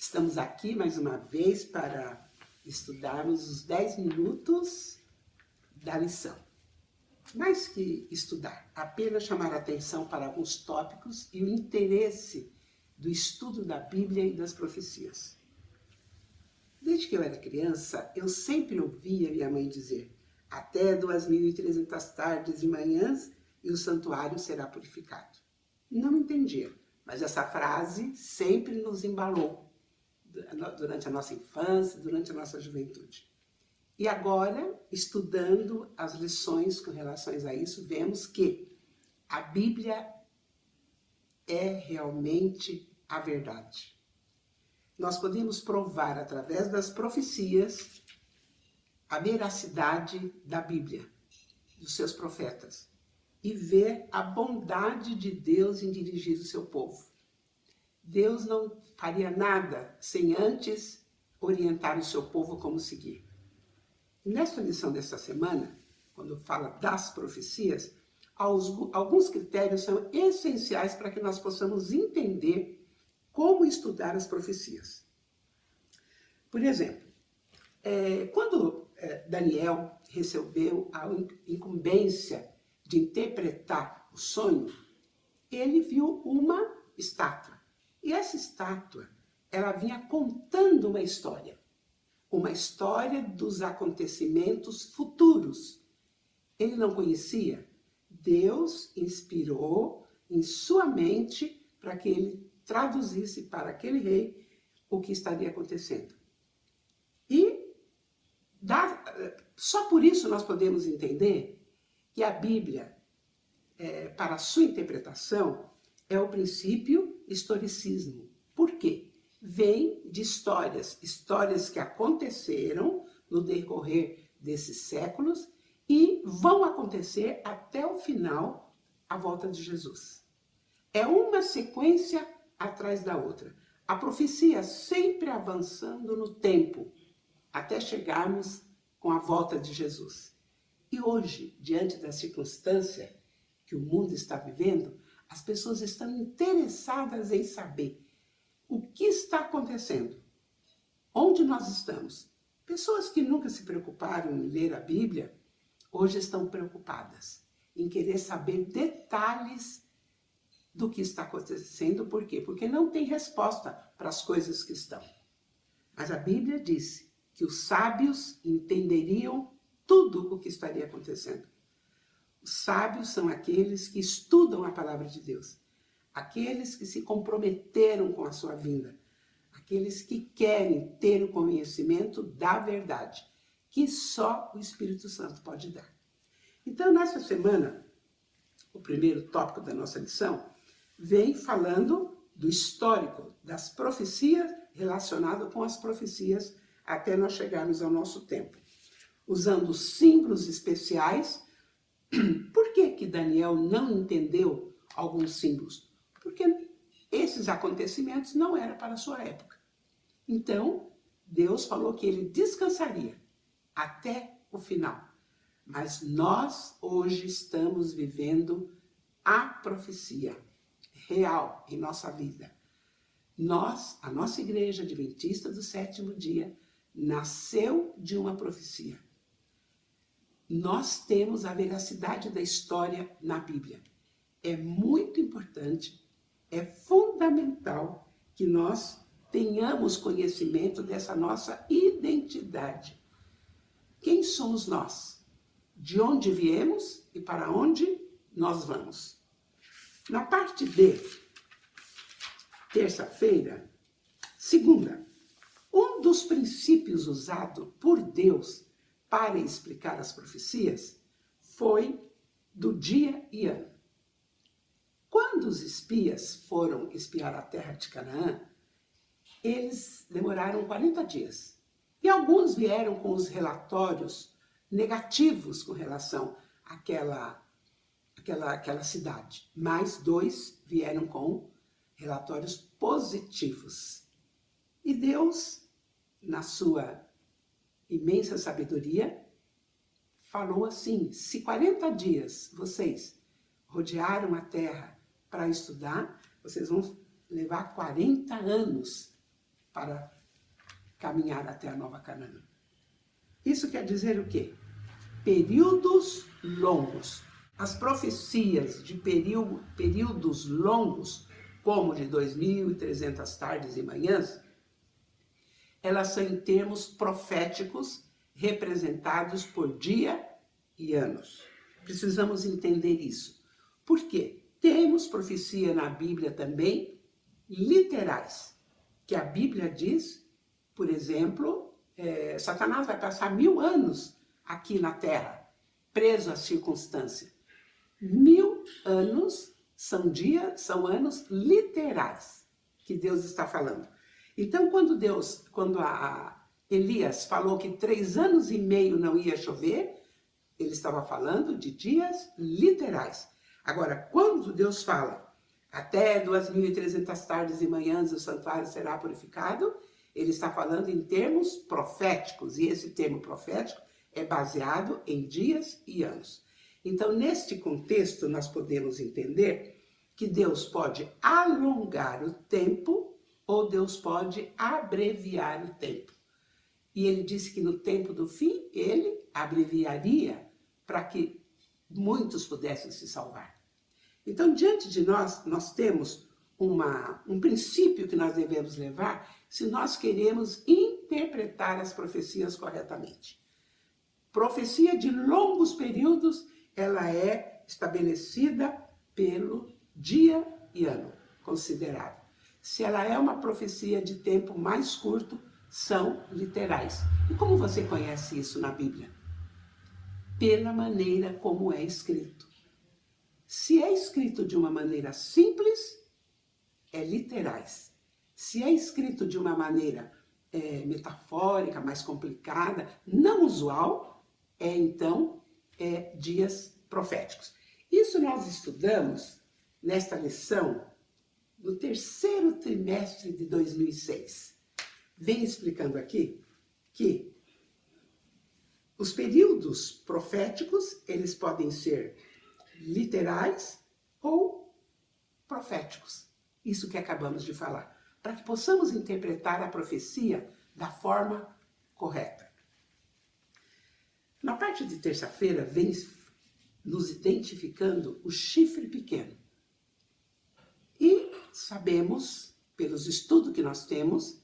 Estamos aqui mais uma vez para estudarmos os 10 minutos da lição. Mais que estudar, apenas chamar a atenção para alguns tópicos e o interesse do estudo da Bíblia e das profecias. Desde que eu era criança, eu sempre ouvia minha mãe dizer: até 2.300 tardes e manhãs e o santuário será purificado. Não entendia, mas essa frase sempre nos embalou durante a nossa infância, durante a nossa juventude. E agora, estudando as lições com relação a isso, vemos que a Bíblia é realmente a verdade. Nós podemos provar através das profecias a veracidade da Bíblia, dos seus profetas, e ver a bondade de Deus em dirigir o seu povo. Deus não faria nada sem antes orientar o seu povo como seguir. Nesta lição desta semana, quando fala das profecias, alguns critérios são essenciais para que nós possamos entender como estudar as profecias. Por exemplo, quando Daniel recebeu a incumbência de interpretar o sonho, ele viu uma estátua. E essa estátua, ela vinha contando uma história dos acontecimentos futuros. Ele não conhecia. Deus inspirou em sua mente para que ele traduzisse para aquele rei o que estaria acontecendo. E só por isso nós podemos entender que a Bíblia, para a sua interpretação, é o princípio historicismo. Por quê? Vem de histórias que aconteceram no decorrer desses séculos e vão acontecer até o final, a volta de Jesus. É uma sequência atrás da outra. A profecia sempre avançando no tempo, até chegarmos com a volta de Jesus. E hoje, diante da circunstância que o mundo está vivendo, as pessoas estão interessadas em saber o que está acontecendo, onde nós estamos. Pessoas que nunca se preocuparam em ler a Bíblia, hoje estão preocupadas em querer saber detalhes do que está acontecendo. Por quê? Porque não tem resposta para as coisas que estão. Mas a Bíblia disse que os sábios entenderiam tudo o que estaria acontecendo. Os sábios são aqueles que estudam a palavra de Deus, aqueles que se comprometeram com a sua vinda, aqueles que querem ter o conhecimento da verdade, que só o Espírito Santo pode dar. Então, nessa semana, o primeiro tópico da nossa lição vem falando do histórico das profecias relacionado com as profecias até nós chegarmos ao nosso tempo, usando símbolos especiais. Por que Daniel não entendeu alguns símbolos? Porque esses acontecimentos não eram para a sua época. Então, Deus falou que ele descansaria até o final. Mas nós hoje estamos vivendo a profecia real em nossa vida. A nossa igreja adventista do sétimo dia, nasceu de uma profecia. Nós temos a veracidade da história na Bíblia. É muito importante, é fundamental que nós tenhamos conhecimento dessa nossa identidade. Quem somos nós? De onde viemos e para onde nós vamos? Na parte de terça-feira, segunda, um dos princípios usados por Deus para explicar as profecias foi do dia e ano. Quando os espias foram espiar a terra de Canaã, eles demoraram 40 dias. E alguns vieram com os relatórios negativos com relação àquela cidade. Mais 2 vieram com relatórios positivos. E Deus, na sua imensa sabedoria, falou assim: se 40 dias vocês rodearam a terra para estudar, vocês vão levar 40 anos para caminhar até a Nova Canaã. Isso quer dizer o quê? Períodos longos. As profecias de períodos longos, como de 2.300 tardes e manhãs, elas são em termos proféticos representados por dia e anos. Precisamos entender isso. Por quê? Temos profecia na Bíblia também literais, que a Bíblia diz, por exemplo, Satanás vai passar 1000 anos aqui na Terra, preso à circunstância. 1000 anos são anos literais que Deus está falando. Então, quando Elias falou que 3 anos e meio não ia chover, ele estava falando de dias literais. Agora, quando Deus fala, até 2.300 tardes e manhãs o santuário será purificado, ele está falando em termos proféticos, e esse termo profético é baseado em dias e anos. Então, neste contexto, nós podemos entender que Deus pode alongar o tempo ou Deus pode abreviar o tempo. E ele disse que no tempo do fim, ele abreviaria para que muitos pudessem se salvar. Então, diante de nós temos um princípio que nós devemos levar se nós queremos interpretar as profecias corretamente. Profecia de longos períodos, ela é estabelecida pelo dia e ano considerado. Se ela é uma profecia de tempo mais curto, são literais. E como você conhece isso na Bíblia? Pela maneira como é escrito. Se é escrito de uma maneira simples, é literais. Se é escrito de uma maneira metafórica, mais complicada, não usual, então dias proféticos. Isso nós estudamos nesta lição no 3º trimestre de 2006. Vem explicando aqui que os períodos proféticos, eles podem ser literais ou proféticos. Isso que acabamos de falar. Para que possamos interpretar a profecia da forma correta. Na parte de terça-feira, vem nos identificando o chifre pequeno. E sabemos, pelos estudos que nós temos,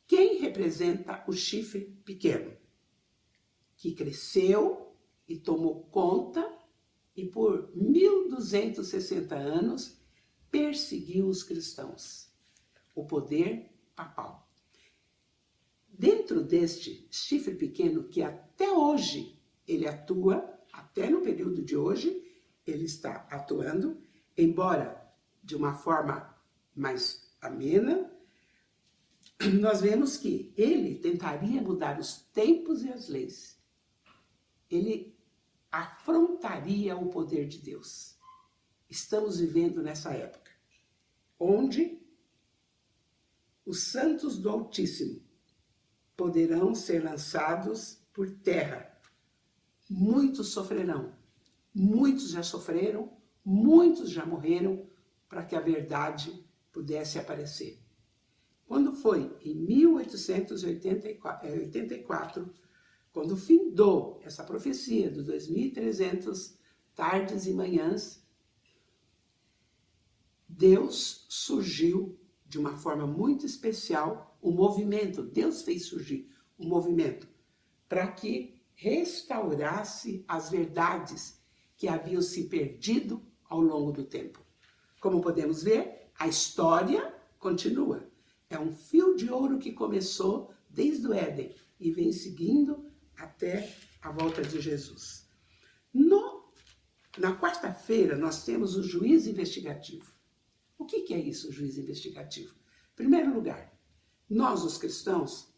quem representa o chifre pequeno, que cresceu e tomou conta e por 1260 anos perseguiu os cristãos, o poder papal. Dentro deste chifre pequeno, que até hoje ele atua, até no período de hoje, ele está atuando, embora de uma forma mais amena, nós vemos que ele tentaria mudar os tempos e as leis. Ele afrontaria o poder de Deus. Estamos vivendo nessa época, onde os santos do Altíssimo poderão ser lançados por terra. Muitos sofrerão, muitos já sofreram, muitos já morreram para que a verdade pudesse aparecer. Quando foi em 1884, quando findou essa profecia dos 2.300 tardes e manhãs, Deus surgiu de uma forma muito especial, o movimento, Deus fez surgir um movimento para que restaurasse as verdades que haviam se perdido ao longo do tempo. Como podemos ver, a história continua. É um fio de ouro que começou desde o Éden e vem seguindo até a volta de Jesus. Na quarta-feira, nós temos o juiz investigativo. O que é isso, o juiz investigativo? Em primeiro lugar, nós, os cristãos,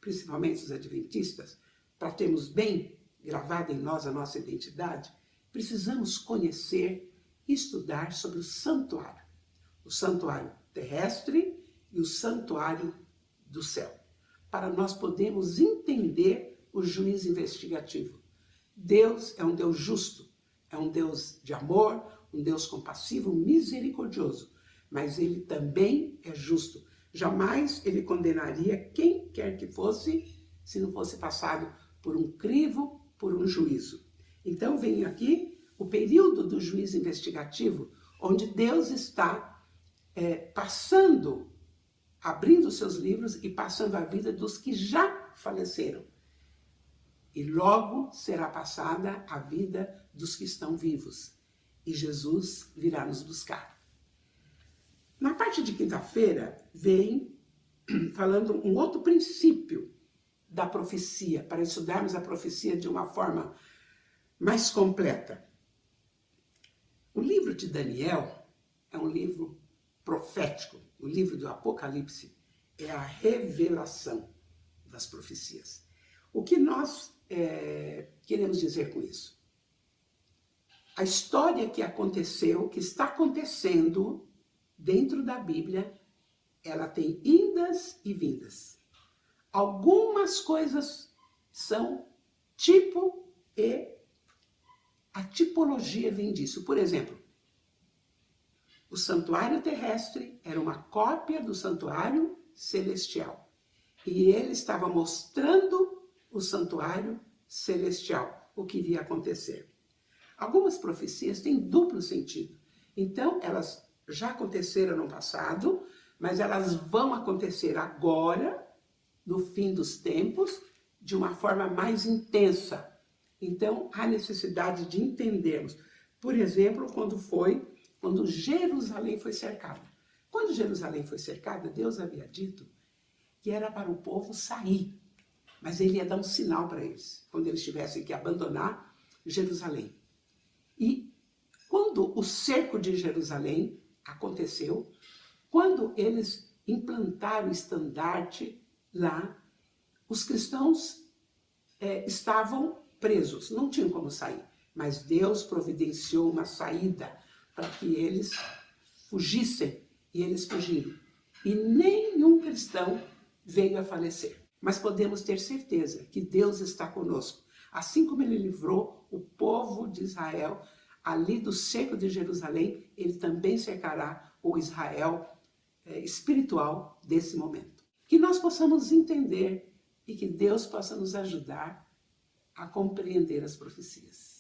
principalmente os adventistas, para termos bem gravado em nós a nossa identidade, precisamos conhecer e estudar sobre o santuário terrestre e o santuário do céu, para nós podermos entender o juiz investigativo. Deus é um Deus justo, é um Deus de amor, um Deus compassivo, misericordioso, mas ele também é justo. Jamais ele condenaria quem quer que fosse, se não fosse passado por um crivo, por um juízo. Então vem aqui o período do juízo investigativo, onde Deus está passando, abrindo seus livros e passando a vida dos que já faleceram. E logo será passada a vida dos que estão vivos. E Jesus virá nos buscar. Na parte de quinta-feira, vem falando um outro princípio da profecia, para estudarmos a profecia de uma forma mais completa. O livro de Daniel é um livro profético. O livro do Apocalipse é a revelação das profecias. O que nós queremos dizer com isso? A história que aconteceu, que está acontecendo dentro da Bíblia, ela tem indas e vindas. Algumas coisas são tipo e a tipologia vem disso. Por exemplo, o santuário terrestre era uma cópia do santuário celestial. E ele estava mostrando o santuário celestial, o que iria acontecer. Algumas profecias têm duplo sentido. Então, elas já aconteceram no passado, mas elas vão acontecer agora, no fim dos tempos, de uma forma mais intensa. Então, há necessidade de entendermos. Por exemplo, quando Jerusalém foi cercada. Quando Jerusalém foi cercada, Deus havia dito que era para o povo sair. Mas ele ia dar um sinal para eles, quando eles tivessem que abandonar Jerusalém. E quando o cerco de Jerusalém aconteceu, quando eles implantaram o estandarte lá, os cristãos estavam presos, não tinham como sair. Mas Deus providenciou uma saída para que eles fugissem, e eles fugiram. E nenhum cristão veio a falecer. Mas podemos ter certeza que Deus está conosco. Assim como ele livrou o povo de Israel ali do cerco de Jerusalém, ele também cercará o Israel espiritual desse momento. Que nós possamos entender e que Deus possa nos ajudar a compreender as profecias.